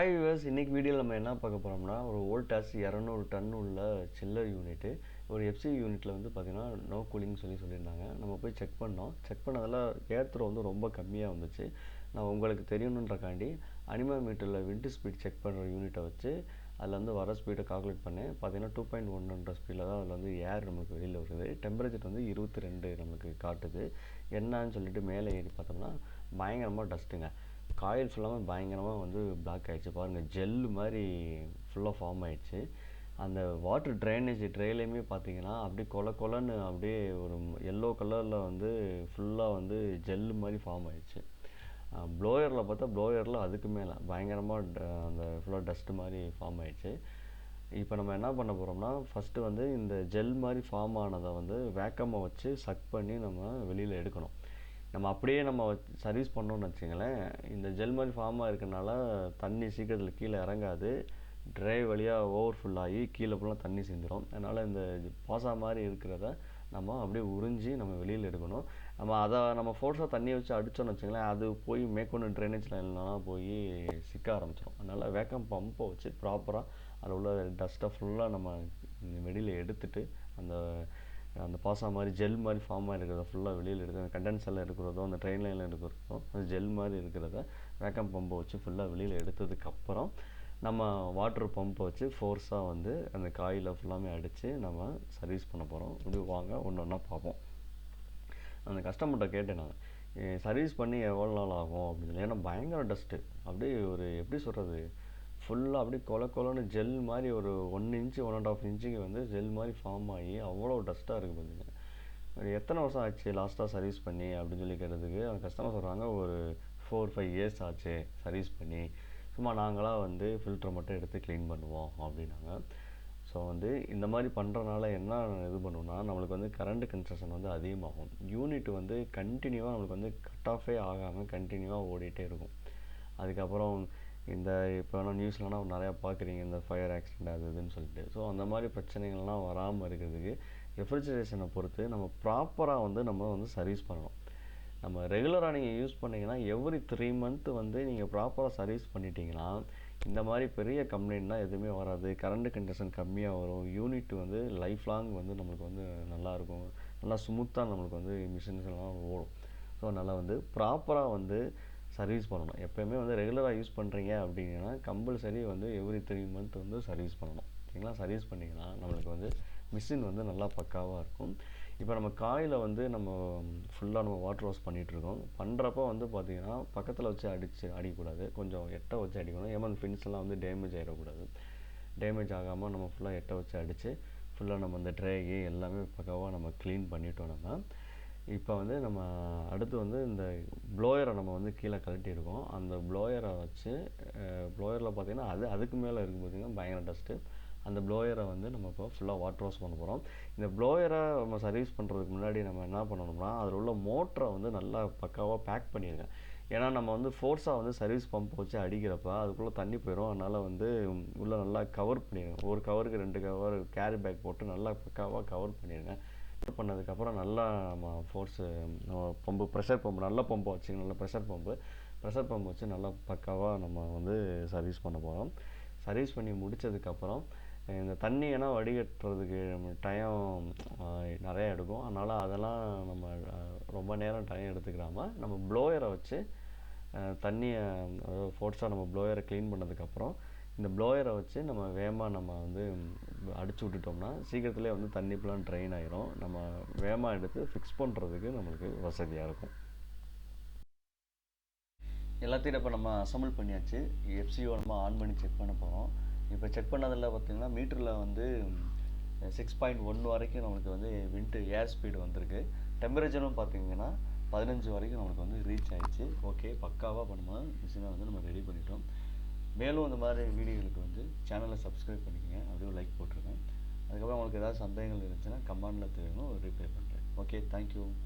Hi viewers, இன்னைக்கு வீடியோவில் நம்ம என்ன பார்க்க போகிறோம்னா, ஒரு வோல்டாஸ் 200 டன் உள்ள சில்லர் யூனிட்டு. ஒரு எஃப்சி யூனிட்டில் வந்து பார்த்திங்கன்னா நோ கூலிங் சொல்லியிருந்தாங்க. நம்ம போய் செக் பண்ணோம். செக் பண்ணதில் ஏர் த்ரோ வந்து ரொம்ப கம்மியாக வந்துச்சு. நான் உங்களுக்கு தெரியணுன்றக்காண்டி அனிமோமீட்டரில் விண்ட் ஸ்பீட் செக் பண்ணுற யூனிட்டை வச்சு அதில் வந்து வர ஸ்பீடை கால்குலேட் பண்ணேன். பார்த்தீங்கன்னா 2.1ன்ற ஸ்பீடில் தான் அதில் வந்து ஏர் நமக்கு வெளியில் வருது. டெம்பரேச்சர் வந்து 22 நமக்கு காட்டுது. என்னன்னு சொல்லிட்டு மேலே ஏறி பார்த்தோம்னா பயங்கரமாக டஸ்ட்டுங்க. காயில் ஃபுல்லாக பயங்கரமாக வந்து பிளாக் ஆகிடுச்சு. பாருங்கள், ஜெல்லு மாதிரி ஃபுல்லாக ஃபார்ம் ஆகிடுச்சு. அந்த வாட்டர் ட்ரைனேஜ் ட்ரெயிலையுமே பார்த்தீங்கன்னா அப்படியே கொலன்னு அப்படியே ஒரு எல்லோ கலரில் வந்து ஃபுல்லாக வந்து ஜெல்லு மாதிரி ஃபார்ம் ஆகிடுச்சு. ப்ளோயரில் பார்த்தா ப்ளோயரில் அதுக்கு மேலே பயங்கரமாக அந்த ஃபுல்லாக டஸ்ட்டு மாதிரி ஃபார்ம் ஆகிடுச்சு. இப்போ நம்ம என்ன பண்ண போகிறோம்னா, ஃபஸ்ட்டு வந்து இந்த ஜெல் மாதிரி ஃபார்ம் ஆனதை வந்து வேக்கம்மை வச்சு சக் பண்ணி நம்ம வெளியில் எடுக்கணும். நம்ம அப்படியே நம்ம சர்வீஸ் பண்ணோன்னு வச்சுங்களேன், இந்த ஜெல் மாதிரி ஃபார்மாக இருக்கனால தண்ணி சீக்கிரத்தில் கீழே இறங்காது. ட்ரைவ் வழியாக ஓவர்ஃபுல் ஆகி கீழே ஃபுல்லாக தண்ணி சேர்ந்துடும். அதனால் இந்த பாசா மாதிரி இருக்கிறத நம்ம அப்படியே உறிஞ்சி நம்ம வெளியில் எடுக்கணும். நம்ம ஃபோர்ஸாக தண்ணியை வச்சு அடித்தோன்னு வச்சுங்களேன், அது போய் மேற்கொண்டு ட்ரைனேஜ் லைன்லாம் போய் சிக்க ஆரம்பிச்சிடும். அதனால் வேக்கம் பம்பை வச்சு ப்ராப்பராக அதில் உள்ள டஸ்ட்டை ஃபுல்லாக நம்ம வெளியில் எடுத்துட்டு அந்த பாசா மாதிரி ஜெல் மாதிரி ஃபார்ம் ஆகி இருக்கிறத ஃபுல்லாக வெளியில் எடுத்து அந்த கண்டென்சரில் இருக்கிறதோ அந்த ட்ரெயின் லைனில் இருக்கிறதோ அந்த ஜெல் மாதிரி இருக்கிறத வேக்கம் பம்பை வச்சு ஃபுல்லாக வெளியில் எடுத்ததுக்கப்புறம் நம்ம வாட்டர் பம்பை வச்சு ஃபோர்ஸாக வந்து அந்த காயில் ஃபுல்லாமே அடித்து நம்ம சர்வீஸ் பண்ண போகிறோம். இப்படி வாங்க ஒன்று ஒன்றா பார்ப்போம். அந்த கஸ்டமர்கிட்ட கேட்டேன் நான், சர்வீஸ் பண்ணி எவ்வளோ நாள் ஆகும் அப்படின்னு சொல்லி. ஏன்னா பயங்கர டஸ்ட்டு, அப்படியே ஒரு எப்படி சொல்கிறது, ஃபுல்லாக அப்படியே கொலன்னு ஜெல் மாதிரி ஒரு 1 இன்ச்சு 1.5 இன்ச்சுக்கு வந்து ஜெல் மாதிரி ஃபார்ம் ஆகி அவ்வளோ டஸ்ட்டாக இருக்குது. பார்த்தீங்க, எத்தனை வருஷம் ஆச்சு லாஸ்ட்டாக சர்வீஸ் பண்ணி அப்படின்னு சொல்லி கேட்டதுக்கு அந்த கஸ்டமர் சொல்கிறாங்க, ஒரு 4-5 இயர்ஸ் ஆச்சு சர்வீஸ் பண்ணி. சும்மா நாங்களாம் வந்து ஃபில்டரை மட்டும் எடுத்து க்ளீன் பண்ணுவோம் அப்படின்னாங்க. ஸோ வந்து இந்த மாதிரி பண்ணுறனால என்ன இது பண்ணுவோம்னா, நம்மளுக்கு வந்து கரண்ட் கன்சப்ஷன் வந்து அதிகமாகும். யூனிட் வந்து கண்டினியூவாக நம்மளுக்கு வந்து கட் ஆஃபே ஆகாமல் கண்டினியூவாக ஓடிட்டே இருக்கும். அதுக்கப்புறம் இந்த இப்போலாம் நியூஸ்லாம் நிறையா பார்க்குறீங்க, இந்த ஃபயர் ஆக்சிடெண்ட் அது இதுன்னு சொல்லிட்டு. ஸோ அந்த மாதிரி பிரச்சனைகள்லாம் வராமல் இருக்கிறதுக்கு ரெஃப்ரிஜரேஷனை பொறுத்து நம்ம ப்ராப்பராக வந்து நம்ம வந்து சர்வீஸ் பண்ணணும். நம்ம ரெகுலராக நீங்கள் யூஸ் பண்ணிங்கன்னா எவ்ரி 3 மந்த்து வந்து நீங்கள் ப்ராப்பராக சர்வீஸ் பண்ணிட்டீங்கன்னா இந்த மாதிரி பெரிய கம்ப்ளைண்ட்லாம் எதுவுமே வராது. கரண்ட் கண்டிஷன் கம்மியாக வரும். யூனிட் வந்து லைஃப் லாங் வந்து நம்மளுக்கு வந்து நல்லாயிருக்கும். நல்லா ஸ்மூத்தாக நம்மளுக்கு வந்து மிஷின்ஸ் எல்லாம் ஓடும். ஸோ அதனால் வந்து ப்ராப்பராக வந்து சர்வீஸ் பண்ணணும். எப்போயுமே வந்து ரெகுலராக யூஸ் பண்ணுறீங்க அப்படின்னா கம்பல்சரி வந்து எவ்ரி 3 மந்த் வந்து சர்வீஸ் பண்ணணும். ஓகேங்களா? சர்வீஸ் பண்ணிங்கன்னா நம்மளுக்கு வந்து மிஷின் வந்து நல்லா பக்காவாக இருக்கும். இப்போ நம்ம காயில் வந்து நம்ம ஃபுல்லாக நம்ம வாட்டர் வாஷ் பண்ணிகிட்ருக்கோம். பண்ணுறப்போ வந்து பார்த்திங்கன்னா பக்கத்தில் வச்சு அடிக்கக்கூடாது. கொஞ்சம் எட்ட வச்சு அடிக்கணும். ஏன்னா ஃபின்ஸ் எல்லாம் வந்து டேமேஜ் ஆகிடக்கூடாது. டேமேஜ் ஆகாமல் நம்ம ஃபுல்லாக எட்ட வச்சு அடித்து ஃபுல்லாக நம்ம இந்த ட்ரேகி எல்லாமே பக்காவாக நம்ம க்ளீன் பண்ணிட்டோம்னா, இப்போ வந்து நம்ம அடுத்து வந்து இந்த ப்ளோயரை நம்ம வந்து கீழே கழட்டியிருக்கோம். அந்த ப்ளோயரை வச்சு ப்ளோயரில் பார்த்திங்கன்னா அதுக்கு மேலே இருக்கும் பார்த்திங்கன்னா பயங்கர டஸ்ட்டு. அந்த ப்ளோயரை வந்து நம்ம இப்போ ஃபுல்லாக வாட்டர் வாஷ் பண்ண போகிறோம். இந்த ப்ளோயரை நம்ம சர்வீஸ் பண்ணுறதுக்கு முன்னாடி நம்ம என்ன பண்ணணும்னா, அதில் உள்ள மோட்டரை வந்து நல்லா பக்காவாக பேக் பண்ணிடுங்க. ஏன்னா நம்ம வந்து ஃபோர்ஸாக வந்து சர்வீஸ் பம்பை வச்சு அடிக்கிறப்ப அதுக்குள்ளே தண்ணி போயிடும். அதனால் வந்து உள்ளே நல்லா கவர் பண்ணிடுங்க. ஒரு கவருக்கு 2 கவர் கேரி பேக் போட்டு நல்லா பக்காவாக கவர் பண்ணிடுங்க. பண்ணதுக்கப்புறம் நல்லா நம்ம ஃபோர்ஸு நம்ம பம்பு ப்ரெஷர் பம்பு நல்ல பம்பை வச்சுங்க. நல்ல ப்ரெஷர் பம்பு வச்சு நல்லா பக்காவாக நம்ம வந்து சர்வீஸ் பண்ண போகிறோம். சர்வீஸ் பண்ணி முடித்ததுக்கப்புறம் இந்த தண்ணியெல்லாம் வடிகட்டுறதுக்கு நம்ம டைம் நிறையா எடுக்கும். அதனால் அதெல்லாம் நம்ம ரொம்ப நேரம் டைம் எடுத்துக்கிறாமல் நம்ம ப்ளோயரை வச்சு தண்ணியை ஃபோர்ஸாக நம்ம ப்ளோயரை க்ளீன் பண்ணதுக்கப்புறம் இந்த ப்ளோயரை வச்சு நம்ம வேகமாக நம்ம வந்து அடிச்சு விட்டுட்டோம்னா சீக்கிரத்துலேயே வந்து தண்ணி ஃபுல்லாக ட்ரெயின் ஆகிரும். நம்ம வேகமாக எடுத்து ஃபிக்ஸ் பண்ணுறதுக்கு நம்மளுக்கு வசதியாக இருக்கும். எல்லாத்தையும் இப்போ நம்ம அசம்பிள் பண்ணியாச்சு. எஃப்சிஓ நம்ம ஆன் பண்ணி செக் பண்ண போகிறோம். இப்போ செக் பண்ணதில் பார்த்திங்கன்னா மீட்டரில் வந்து 6.1 வரைக்கும் நம்மளுக்கு வந்து ஏர் ஸ்பீடு வந்திருக்கு. டெம்பரேச்சரும் பார்த்திங்கன்னா 15 வரைக்கும் நம்மளுக்கு வந்து ரீச் ஆகிடுச்சு. ஓகே, பக்காவாக பண்ணுமா மிஷினை வந்து நம்ம ரெடி பண்ணிட்டோம். மேலும் இந்த மாதிரி வீடியோகளுக்கு வந்து சேனலை சப்ஸ்கிரைப் பண்ணிக்கோங்க, அப்படியே லைக் போட்டுருங்க. அதுக்கப்புறம் உங்களுக்கு ஏதாவது சந்தேகங்கள் இருந்துச்சுன்னா கமெண்டில் தெரியும், ரிப்ளை பண்ணுறேன். Okay, thank you.